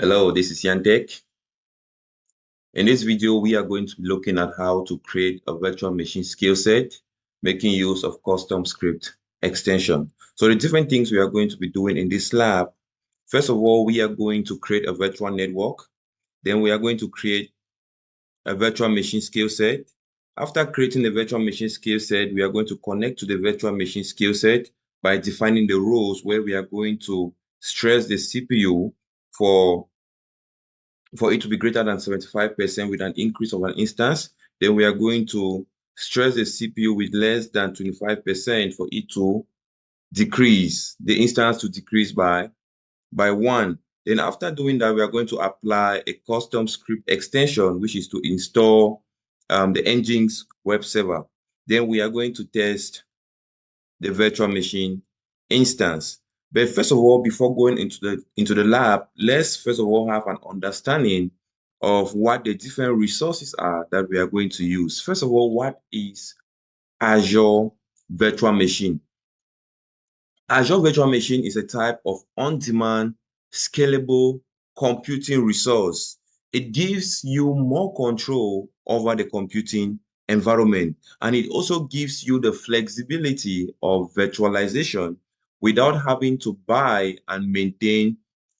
Hello, this is Yandtech. In this video, we are going to be looking at how to create a virtual machine skill set, making use of custom script extension. So the different things we are going to be doing in this lab, first of all, we are going to create a virtual network. Then we are going to create a virtual machine skill set. After creating the virtual machine skill set, we are going to connect to the virtual machine skill set by defining the roles where we are going to stress the CPU for it to be greater than 75% with an increase of an instance. Then we are going to stress the CPU with less than 25% for it to decrease, the instance to decrease by 1. Then after doing that, we are going to apply a custom script extension, which is to install the Nginx web server. Then we are going to test the virtual machine instance. But first of all, before going into the lab, let's first of all have an understanding of what the different resources are that we are going to use. First of all, what is Azure Virtual Machine? Azure Virtual Machine is a type of on-demand, scalable computing resource. It gives you more control over the computing environment, and it also gives you the flexibility of virtualization without having to buy and maintain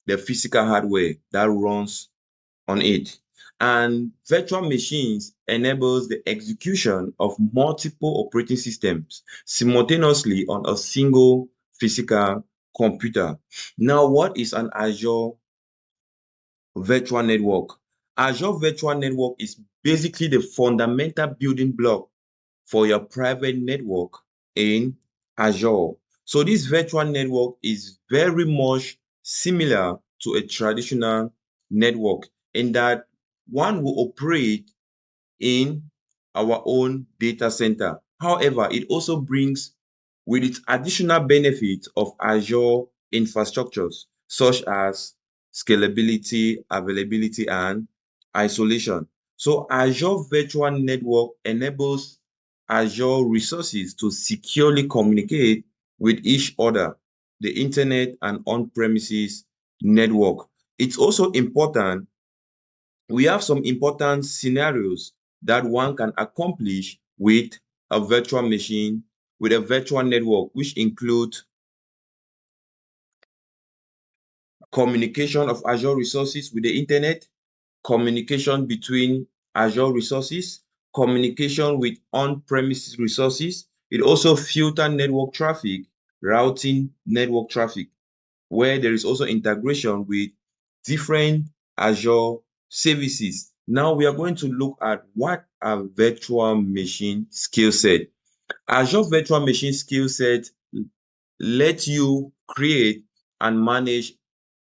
the physical hardware that runs on it. And virtual machines enables the execution of multiple operating systems simultaneously on a single physical computer. Now, what is an Azure virtual network? Azure virtual network is basically the fundamental building block for your private network in Azure. So this virtual network is very much similar to a traditional network in that one will operate in our own data center. However, it also brings with its additional benefits of Azure infrastructures, such as scalability, availability, and isolation. So Azure Virtual Network enables Azure resources to securely communicate with each other, the internet and on-premises network. It's also important, we have some important scenarios that one can accomplish with a virtual machine, with a virtual network, which include communication of Azure resources with the internet, communication between Azure resources, communication with on-premises resources. It also filters network traffic, routing network traffic, where there is also integration with different Azure services. Now we are going to look at what a virtual machine skill set. Azure Virtual Machine Skill Set lets you create and manage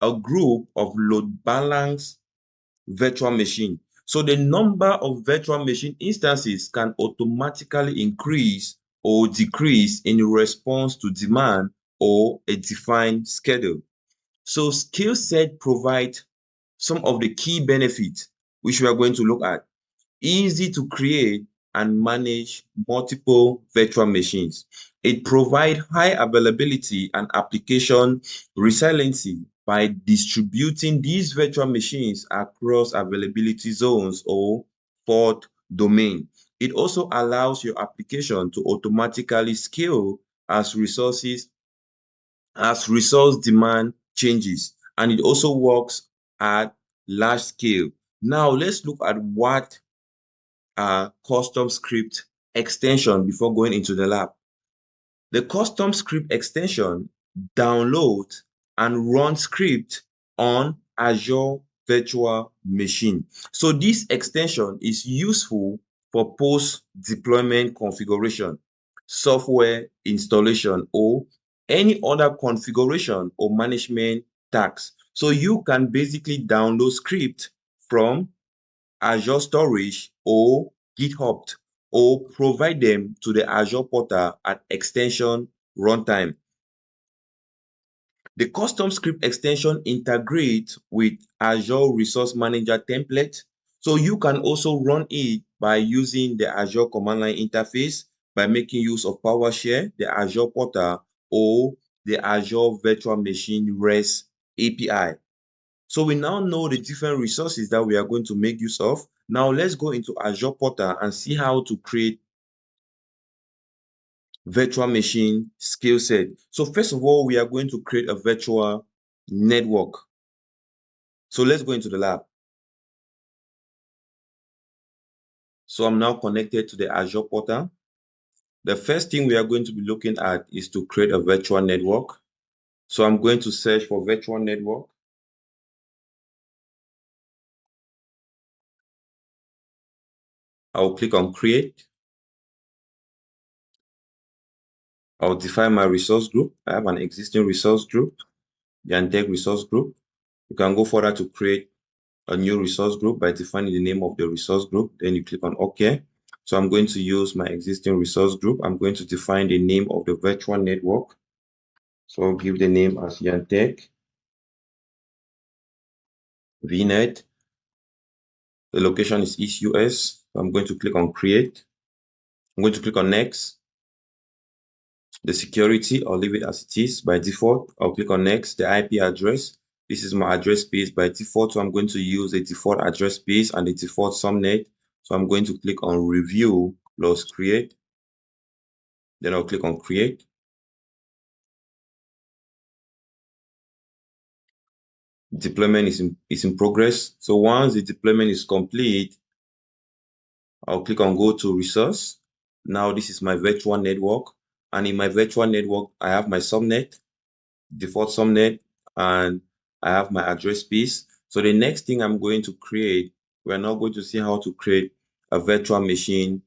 a group of load balance virtual machine. So the number of virtual machine instances can automatically increase or decrease in response to demand or a defined schedule. So skill set provide some of the key benefits which we are going to look at. Easy to create and manage multiple virtual machines. It provides high availability and application resiliency by distributing these virtual machines across availability zones or fault domain. It also allows your application to automatically scale as resource demand changes, and it also works at large scale. Now let's look at what custom script extension before going into the lab. The custom script extension downloads and runs script on Azure Virtual Machine. So this extension is useful for post-deployment configuration, software installation, or any other configuration or management tasks. So you can basically download script from Azure Storage or GitHub, or provide them to the Azure portal at extension runtime. The custom script extension integrates with Azure Resource Manager template, so you can also run it by using the Azure command line interface by making use of PowerShell, the Azure portal, or the Azure Virtual Machine REST API. So we now know the different resources that we are going to make use of. Now let's go into Azure Portal and see how to create virtual machine skill set. So first of all, we are going to create a virtual network. So let's go into the lab. So I'm now connected to the Azure Portal. The first thing we are going to be looking at is to create a virtual network. So I'm going to search for virtual network. I'll click on create. I'll define my resource group. I have an existing resource group, Yandtech resource group. You can go further to create a new resource group by defining the name of the resource group. Then you click on OK. So I'm going to use my existing resource group. I'm going to define the name of the virtual network. So I'll give the name as Yandtech VNet. The location is East US. So I'm going to click on create. I'm going to click on next. The security, I'll leave it as it is by default. I'll click on next. The IP address, this is my address space by default. So I'm going to use a default address space and the default subnet. So I'm going to click on review plus create. Then I'll click on create. Deployment is in progress. So once the deployment is complete, I'll click on go to resource. Now this is my virtual network. And in my virtual network, I have my subnet, default subnet, and I have my address space. So the next thing I'm going to create, we're now going to see how to create a virtual machine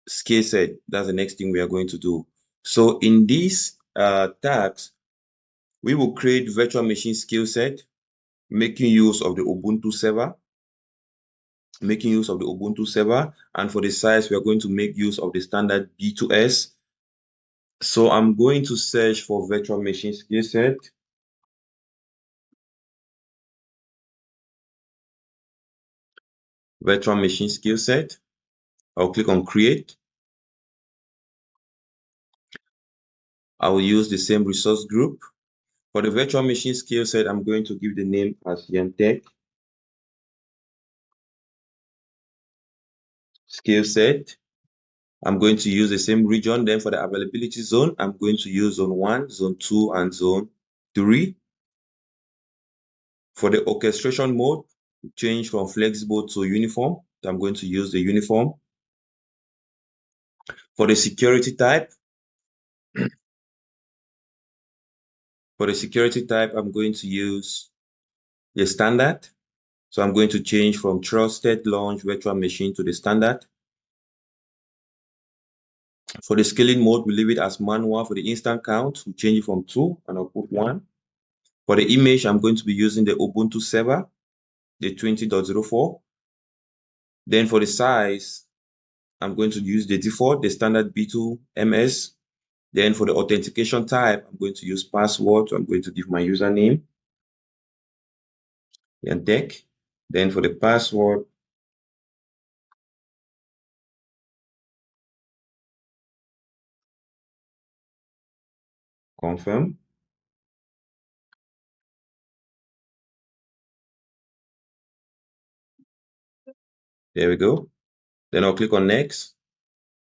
scale set. That's the next thing we are going to do. So in these tags, we will create virtual machine scale set, making use of the Ubuntu server. And for the size, we are going to make use of the standard B2S. So I'm going to search for virtual machine skill set. Virtual machine skill set. I'll click on create. I will use the same resource group. For the virtual machine skill set, I'm going to give the name as Yandtech skill set. I'm going to use the same region. Then for the availability zone, I'm going to use zone 1, zone 2, and zone 3. For the orchestration mode, change from flexible to uniform. I'm going to use the uniform. For the security type, I'm going to use the standard. So I'm going to change from trusted launch virtual machine to the standard. For the scaling mode, we leave it as manual. For the instant count, we change it from 2 and I'll put 1. For the image, I'm going to be using the Ubuntu server, the 20.04. Then for the size, I'm going to use the default, the standard B2 MS. Then for the authentication type, I'm going to use password. So I'm going to give my username, Yandtech. Then for the password, confirm. There we go. Then I'll click on next.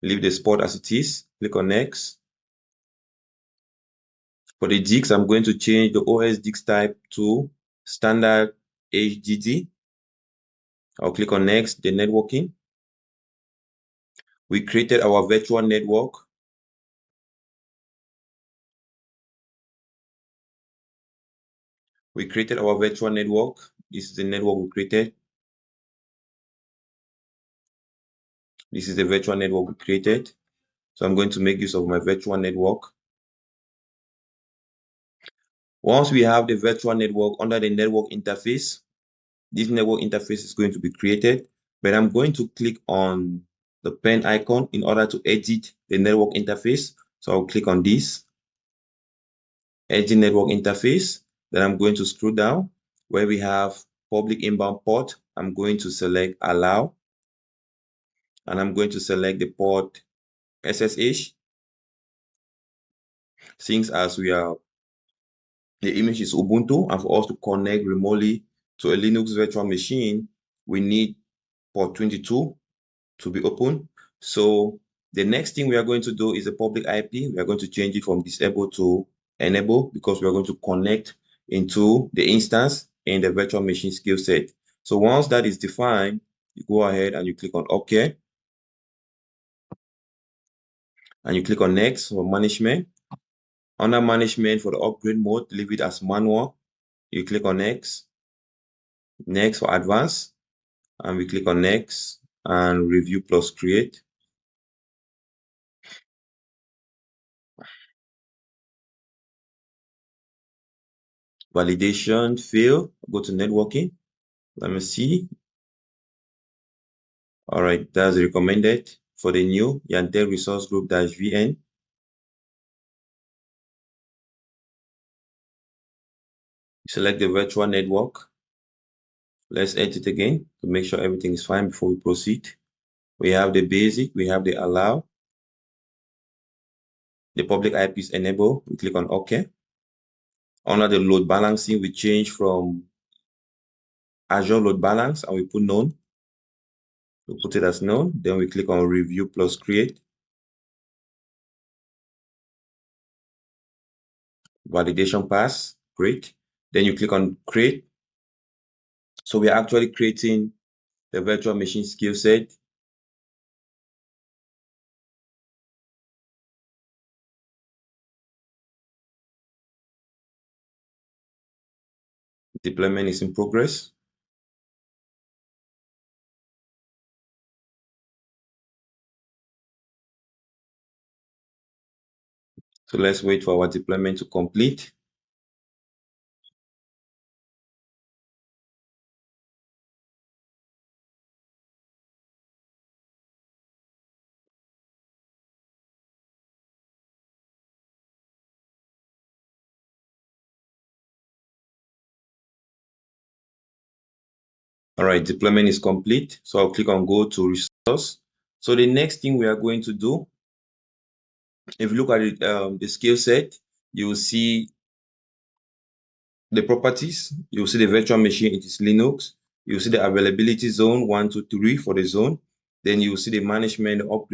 Leave the spot as it is. Click on next. For the disk, I'm going to change the OS disk type to standard HDD. I'll click on next, the networking. We created our virtual network. This is the network we created. This is the virtual network we created. So I'm going to make use of my virtual network. Once we have the virtual network under the network interface, this network interface is going to be created. But I'm going to click on the pen icon in order to edit the network interface. So I'll click on this, edit network interface. Then I'm going to scroll down where we have public inbound port. I'm going to select allow. And I'm going to select the port SSH. Since as we are, the image is Ubuntu, and for us to connect remotely, to a Linux virtual machine, we need port 22 to be open. So the next thing we are going to do is a public IP. We are going to change it from disable to enable because we are going to connect into the instance in the virtual machine skill set. So once that is defined, you go ahead and you click on OK. And you click on next for management. Under management for the upgrade mode, leave it as manual. You click on next. Next for advanced. And we click on next and review plus create. Validation fail. Go to networking. Let me see. All right, that's recommended for the new Yandtech resource group -VN. Select the virtual network. Let's edit it again to make sure everything is fine before we proceed. We have the basic, we have the allow. The public IP is enable. We click on OK. Under the load balancing, we change from Azure load balance and we put none. We put it as none. Then we click on review plus create. Validation pass, great. Then you click on create. So we are actually creating the virtual machine skill set. Deployment is in progress. So let's wait for our deployment to complete. All right, deployment is complete. So I'll click on go to resource. So the next thing we are going to do, if you look at it, the skill set, you will see the properties. You'll see the virtual machine, it is Linux. You'll see the availability zone 1, 2, 3 for the zone. Then you'll see the management of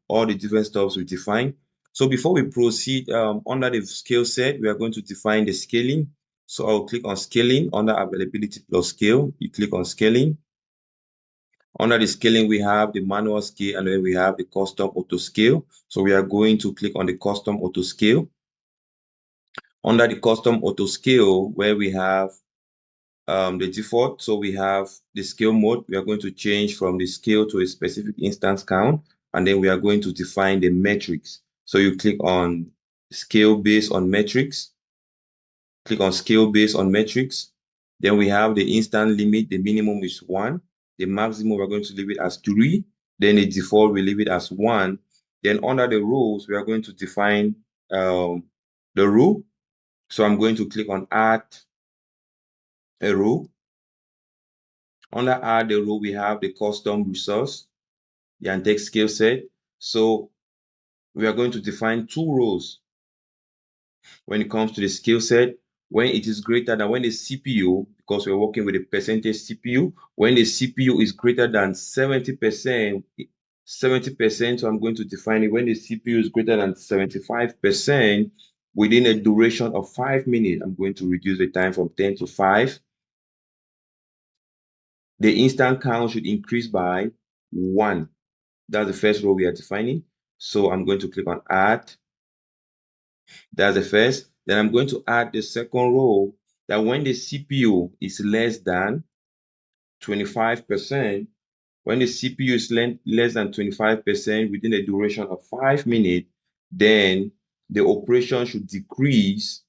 all the different stuffs we define. So before we proceed, under the skill set, we are going to define the scaling. So I'll click on scaling under availability plus scale. You click on scaling. Under the scaling, we have the manual scale and then we have the custom auto scale. So we are going to click on the custom auto scale. Under the custom auto scale, where we have the default, so we have the scale mode. We are going to change from the scale to a specific instance count, and then we are going to define the metrics. So you click on scale based on metrics. Click on scale based on metrics. Then we have the instant limit. The minimum is 1. The maximum, we're going to leave it as 3. Then the default, we leave it as 1. Then under the rules, we are going to define the rule. So I'm going to click on add a rule. Under add the rule, we have the custom resource, the Yandtech scale set. So we are going to define 2 rows when it comes to the skill set. When it is greater than, when the CPU, because we're working with a percentage CPU, when the CPU is greater than 70%, so I'm going to define it when the CPU is greater than 75% within a duration of 5 minutes. I'm going to reduce the time from 10 to 5. The instant count should increase by 1. That's the first row we are defining. So I'm going to click on add. That's the first. Then I'm going to add the second row that when the CPU is less than 25%, when the CPU is less than 25% within a duration of 5 minutes, then the operation should decrease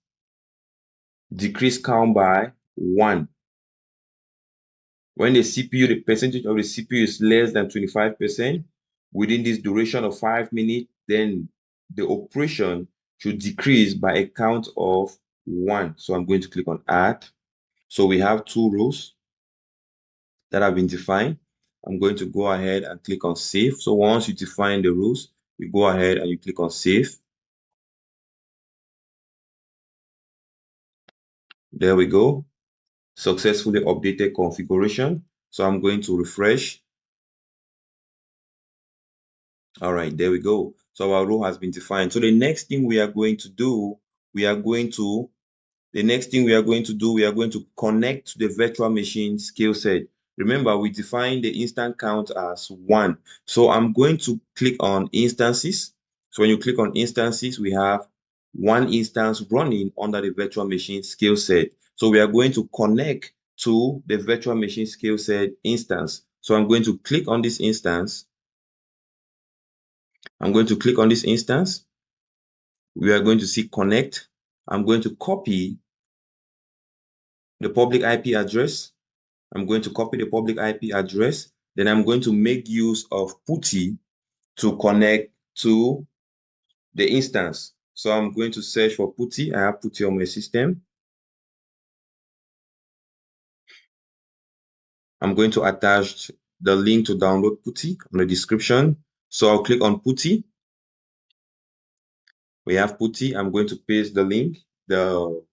count by 1. When the CPU, the percentage of the CPU is less than 25% within this duration of 5 minutes, then the operation should decrease by a count of 1. So I'm going to click on add. So we have 2 rows that have been defined. I'm going to go ahead and click on save. So once you define the rules, you go ahead and you click on save. There we go. successfully updated configuration. So I'm going to refresh. All right, there we go. So our role has been defined. So the next thing we are going to do, we are going to The next thing we are going to do, we are going to connect to the virtual machine skill set. Remember, we defined the instance count as 1. So I'm going to click on instances. So when you click on instances, we have one instance running under the virtual machine skill set. So we are going to connect to the virtual machine skill set instance. So I'm going to click on this instance. I'm going to click on this instance. We are going to see connect. I'm going to copy the public IP address. I'm going to copy the public IP address. Then I'm going to make use of PuTTY to connect to the instance. So I'm going to search for PuTTY. I have PuTTY on my system. I'm going to attach the link to download PuTTY on the description. So I'll click on PuTTY. We have PuTTY. I'm going to paste the link, the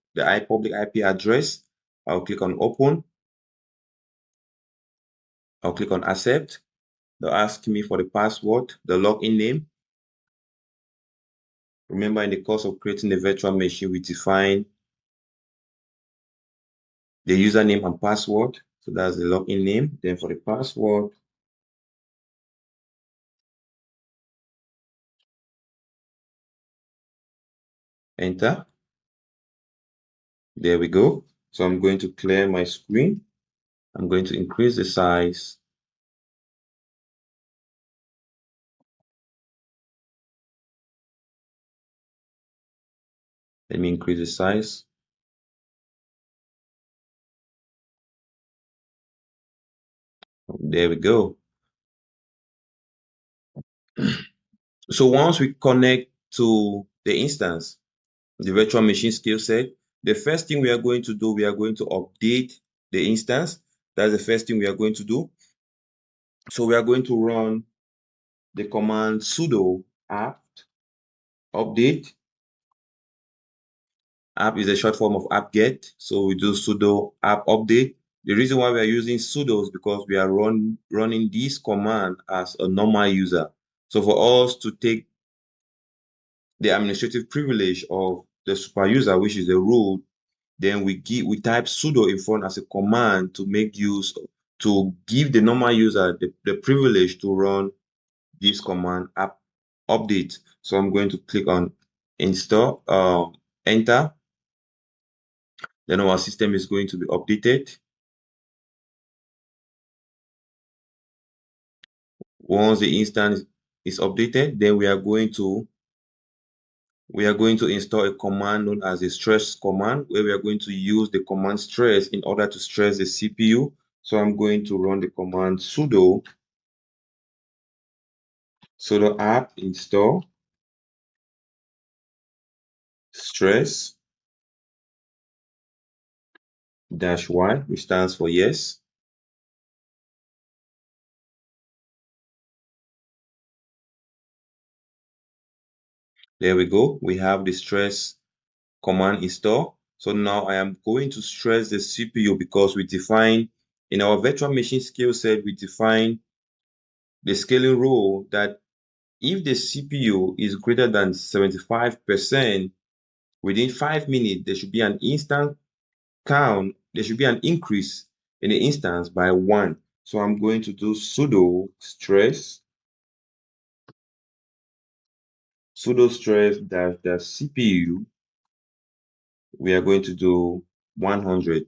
public IP address. I'll click on open. I'll click on accept. They'll ask me for the password, the login name. Remember, in the course of creating a virtual machine, we define the username and password. So that's the login name. Then for the password, enter. There we go. So I'm going to clear my screen. I'm going to increase the size. Let me increase the size. There we go. So once we connect to the instance, the virtual machine skill set, the first thing we are going to do, we are going to update the instance. That's the first thing we are going to do. So we are going to run the command sudo apt update. App is a short form of apt-get. So we do sudo apt update. The reason why we are using sudo is because we are running this command as a normal user. So for us to take the administrative privilege of the super user, which is a root, then we type sudo in front as a command to make use to give the normal user the privilege to run this command app update. So I'm going to click on install, enter. Then our system is going to be updated. Once the instance is updated, then we are going to install a command known as a stress command, where we are going to use the command stress in order to stress the CPU. So I'm going to run the command sudo apt install stress -y, which stands for yes. There we go. We have the stress command install. So now I am going to stress the CPU because we define in our virtual machine skill set, we define the scaling rule that if the CPU is greater than 75%, within 5 minutes, there should be an instant count, there should be an increase in the instance by 1. So I'm going to do sudo stress dash CPU. We are going to do 100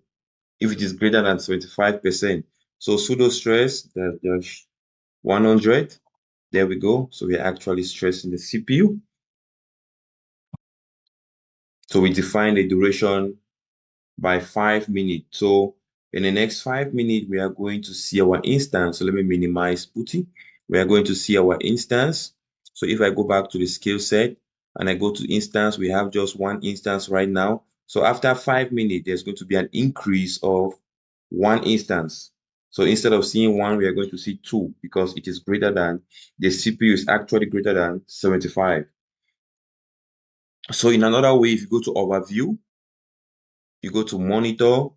if it is greater than 75%. So sudo stress dash 100. There we go. So we're actually stressing the CPU. So we define the duration by 5 minutes. So in the next 5 minutes, we are going to see our instance. So let me minimize PuTTY. We are going to see our instance. So if I go back to the skill set and I go to instance, we have just one instance right now. So after 5 minutes, there's going to be an increase of one instance. So instead of seeing 1, we are going to see 2 because it is greater than, the CPU is actually greater than 75. So in another way, if you go to overview, you go to monitor,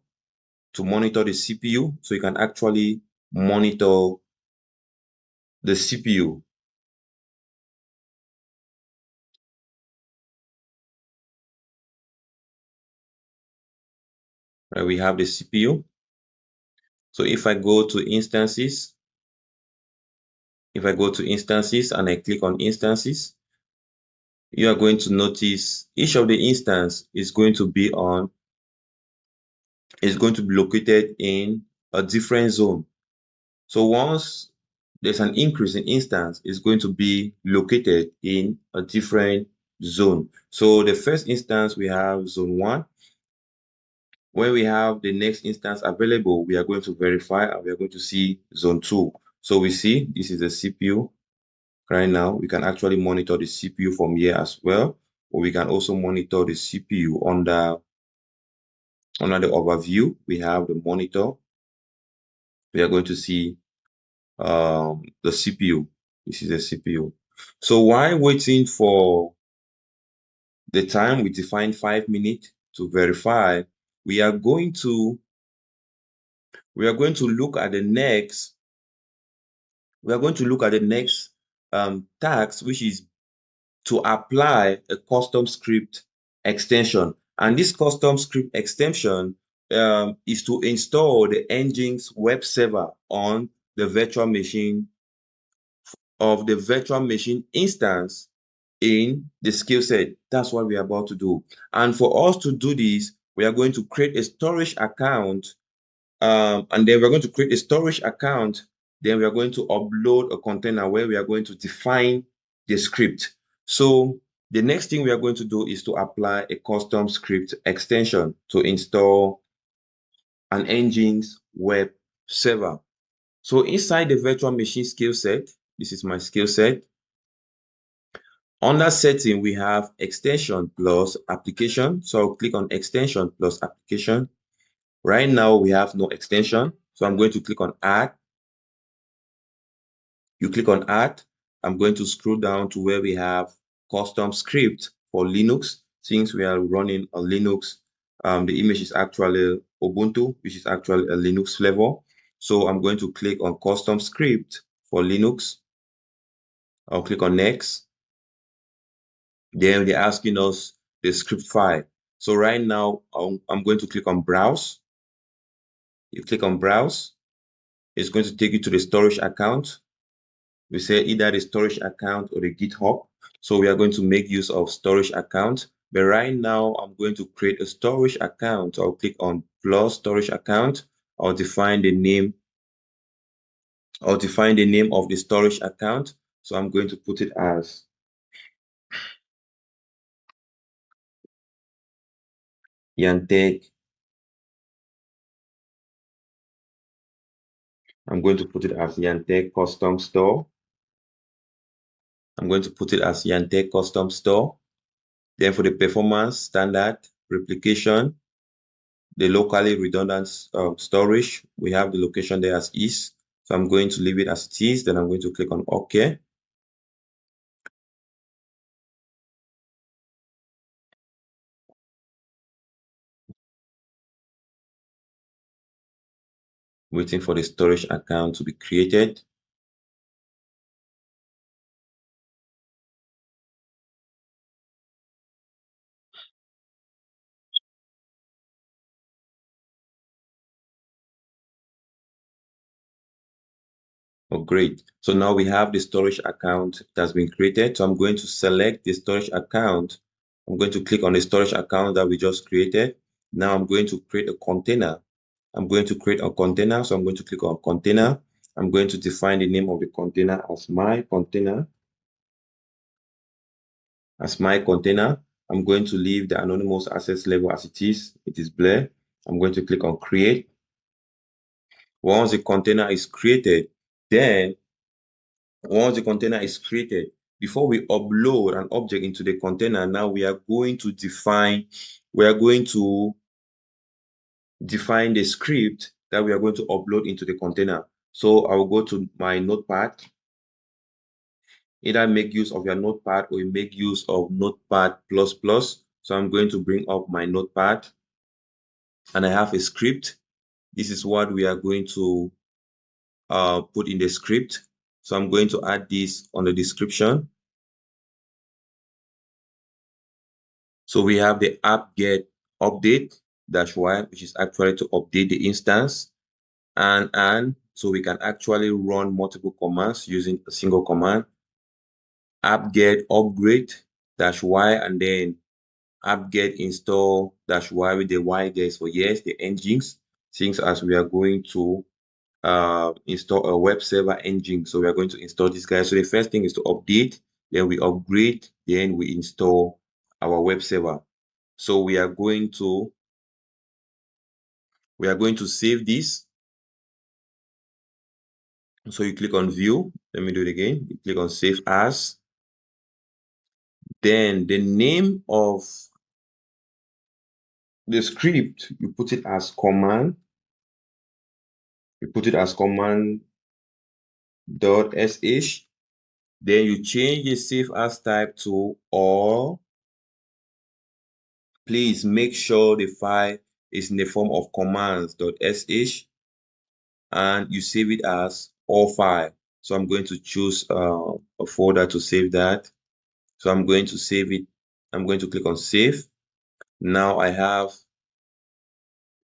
to monitor the CPU. So you can actually monitor the CPU. Right, we have the CPU. So if I go to instances, and I click on instances, you are going to notice each of the instance is going to be located in a different zone. So once there's an increase in instance, it's going to be located in a different zone. So the first instance, we have zone 1. When we have the next instance available, we are going to verify and we are going to see zone 2. So we see this is the CPU right now. We can actually monitor the CPU from here as well, or we can also monitor the CPU under the overview. We have the monitor. We are going to see the CPU. This is the CPU. So while waiting for the time, we define 5 minutes to verify. We are going to look at the next. We are going to look at the next task, which is to apply a custom script extension. And this custom script extension is to install the engine's web server on the virtual machine instance in the skill set. That's what we are about to do. And for us to do this, we are going to create a storage account. And then we're going to create a storage account. Then we are going to upload a container where we are going to define the script. So the next thing we are going to do is to apply a custom script extension to install an engine's web server. So inside the virtual machine skill set, this is my skill set. Under setting, we have extension plus application. So I'll click on extension plus application. Right now, we have no extension. So I'm going to click on add. You click on add. I'm going to scroll down to where we have custom script for Linux. Since we are running a Linux, the image is actually Ubuntu, which is actually a Linux flavor. So I'm going to click on custom script for Linux. I'll click on next. Then they're asking us the script file. So right now, I'm going to click on browse. You click on browse. It's going to take you to the storage account. We say either the storage account or the GitHub. So we are going to make use of storage account. But right now, I'm going to create a storage account. I'll click on plus storage account. I'll define the name. I'll define the name of the storage account. So I'm going to put it as Yandtech. I'm going to put it as Yandtech Custom Store. I'm going to put it as Yandtech Custom Store. Then for the performance standard replication, the locally redundant storage, we have the location there as is. So I'm going to leave it as it is. Then I'm going to click on OK. Waiting for the storage account to be created. Oh, great. So now we have the storage account that has been created. So I'm going to select the storage account. I'm going to click on the storage account that we just created. Now I'm going to create a container. I'm going to create a container. So I'm going to click on container. I'm going to define the name of the container as my container. I'm going to leave the anonymous access level as it is. It is blur. I'm going to click on create. Once the container is created, before we upload an object into the container, now we are going to define the script that we are going to upload into the container. So I will go to my notepad. Either make use of your notepad or you make use of Notepad++. So I'm going to bring up my notepad and I have a script. This is what we are going to put in the script. So I'm going to add this on the description. So we have the app get update -y, which is actually to update the instance, and so we can actually run multiple commands using a single command. App get upgrade -y, and then app get install -y with the y there is for yes, the engines, since as we are going to install a web server engine. So we are going to install this guy. So the first thing is to update, then we upgrade, then we install our web server. So we are going to save this. So you click on view. Let me do it again. You click on save as. Then the name of the script, you put it as command. You put it as command.sh. Then you change the save as type to all. Please make sure the file is in the form of commands.sh and you save it as all file. So I'm going to choose a folder to save that. So I'm going to save it. I'm going to click on save. Now I have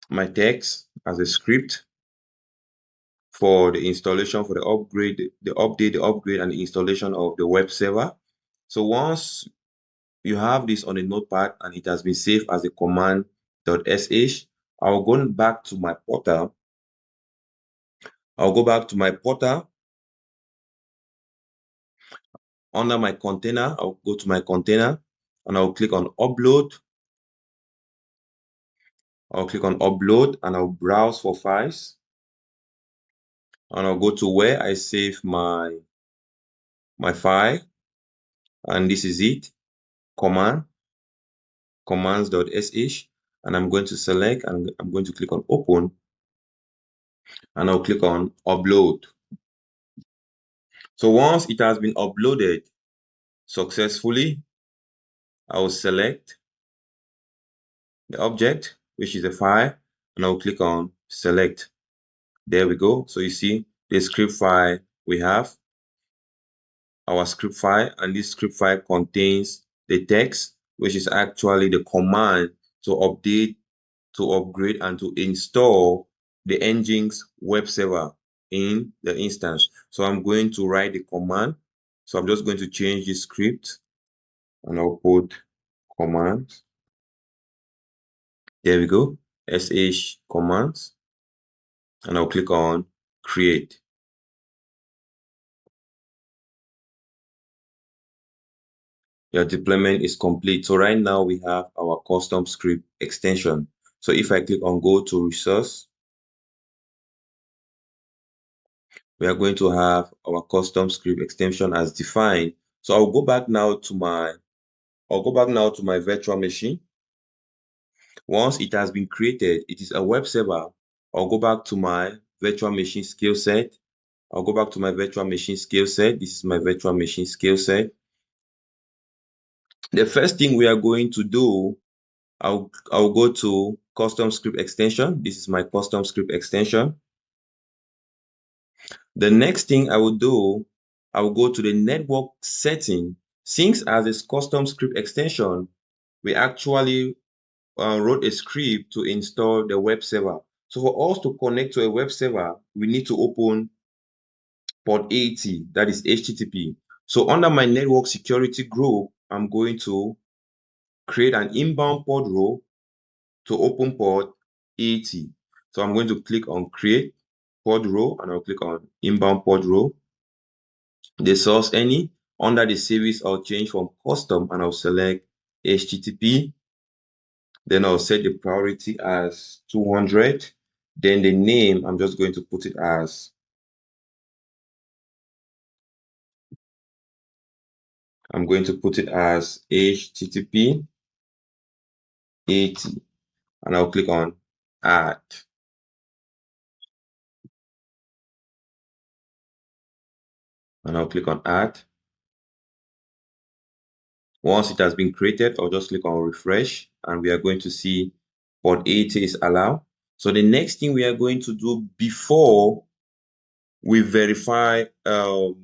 my text as a script for the installation, for the upgrade, the update, the upgrade, and the installation of the web server. So once you have this on a notepad and it has been saved as a command.sh, I'll go back to my portal. I'll go back to my portal. Under my container, I'll go to my container and I'll click on upload. I'll click on upload and I'll browse for files. And I'll go to where I save my file. And this is it, commands.sh. And I'm going to select and I'm going to click on open. And I'll click on upload. So once it has been uploaded successfully, I will select the object, which is a file, and I'll click on select. There we go. So you see the script file we have, our script file, and this script file contains the text, which is actually the command to update, to upgrade, and to install the engine's web server in the instance. So I'm going to write the command. So I'm just going to change the script and I'll put command. There we go, sh commands, and I'll click on create. Your deployment is complete. So right now we have our custom script extension. So if I click on go to resource, we are going to have our custom script extension as defined. So I'll go back now to my virtual machine. Once it has been created, it is a web server. I'll go back to my virtual machine skill set. I'll go back to my virtual machine skill set. This is my virtual machine skill set. The first thing we are going to do, I'll go to custom script extension. This is my custom script extension. The next thing I will do, I will go to the network setting. Since as a custom script extension, we actually wrote a script to install the web server. So for us to connect to a web server, we need to open port 80, that is HTTP. So under my network security group, I'm going to create an inbound port row to open port 80. So I'm going to click on create port row and I'll click on inbound port row. The source any, under the service I'll change from custom and I'll select HTTP. Then I'll set the priority as 200. Then the name, I'm just going to put it as, I'm going to put it as HTTP 80 and I'll click on add. And I'll click on add. Once it has been created, I'll just click on refresh and we are going to see port 80 is allowed. So the next thing we are going to do before we verify the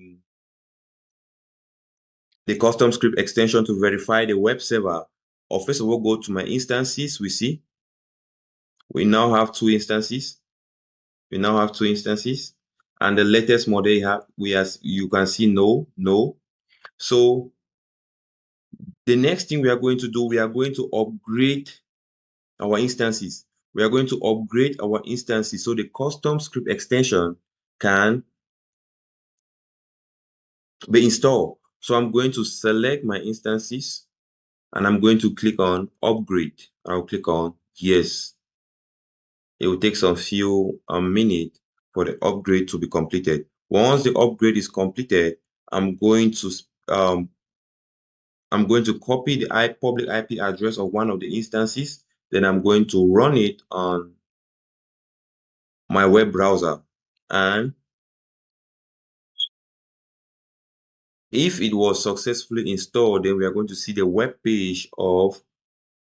custom script extension to verify the web server, or first of all, go to my instances. We see we now have two instances. We now have two instances, and the latest model you can see no. So the next thing we are going to do, we are going to upgrade our instances. We are going to upgrade our instances so the custom script extension can be installed. So I'm going to select my instances and I'm going to click on upgrade. I'll click on yes. It will take some few minutes for the upgrade to be completed. Once the upgrade is completed, I'm going to copy the public IP address of one of the instances. Then I'm going to run it on my web browser. And if it was successfully installed, then we are going to see the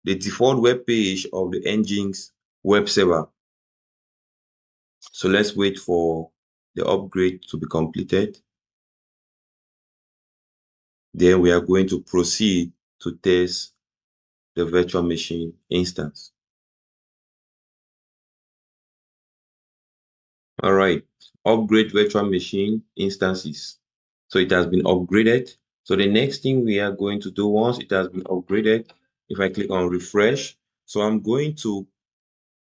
default web page of the Nginx web server. So let's wait for the upgrade to be completed. Then we are going to proceed to test the virtual machine instance. All right, upgrade virtual machine instances. So it has been upgraded. So the next thing we are going to do once it has been upgraded, if I click on refresh, so I'm going to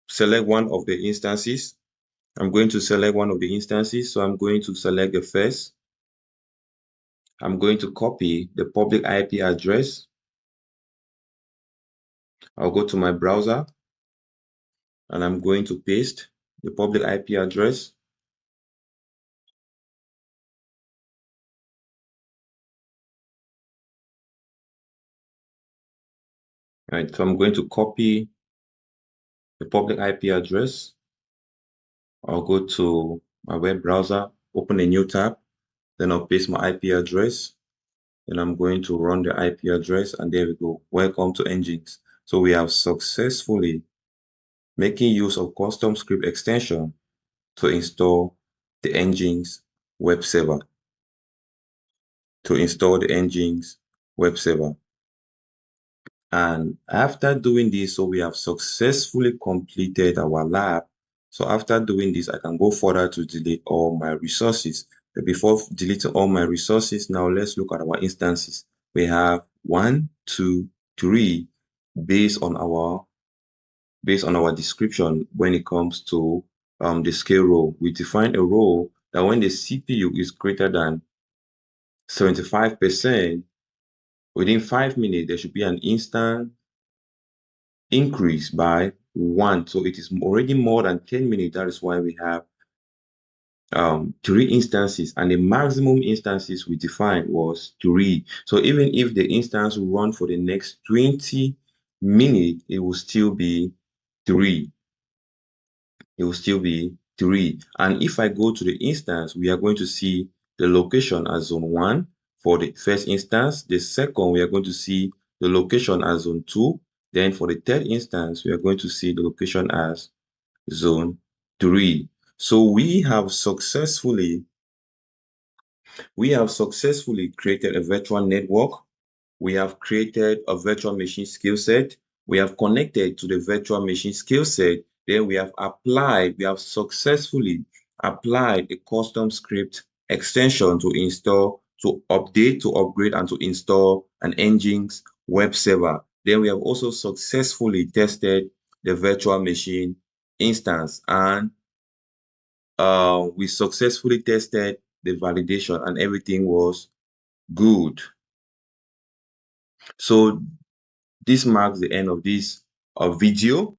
select one of the instances. I'm going to select one of the instances. So I'm going to select the first. I'm going to copy the public IP address. I'll go to my browser and I'm going to paste the public IP address. Right, so I'm going to copy the public IP address. I'll go to my web browser, open a new tab, then I'll paste my IP address. Then I'm going to run the IP address, and there we go. Welcome to Nginx. So we have successfully making use of custom script extension to install the Nginx web server. And after doing this, so we have successfully completed our lab. So after doing this, I can go further to delete all my resources. But before deleting all my resources, now let's look at our instances. We have 1, 2, 3 based on our description when it comes to the scale role. We define a role that when the CPU is greater than 75%, within 5 minutes, there should be an instant increase by 1. So it is already more than 10 minutes. That is why we have 3 instances, and the maximum instances we defined was 3. So even if the instance will run for the next 20 minutes, it will still be 3. It will still be 3. And if I go to the instance, we are going to see the location as zone 1 for the first instance. The second, we are going to see the location as zone 2. Then for the third instance, we are going to see the location as zone 3. So we have successfully created a virtual network. We have created a virtual machine skill set. We have connected to the virtual machine skill set. Then we have successfully applied a custom script extension to install, to update, to upgrade, and to install an Nginx web server. Then we have also successfully tested the virtual machine instance, and we successfully tested the validation, and everything was good. So this marks the end of this video.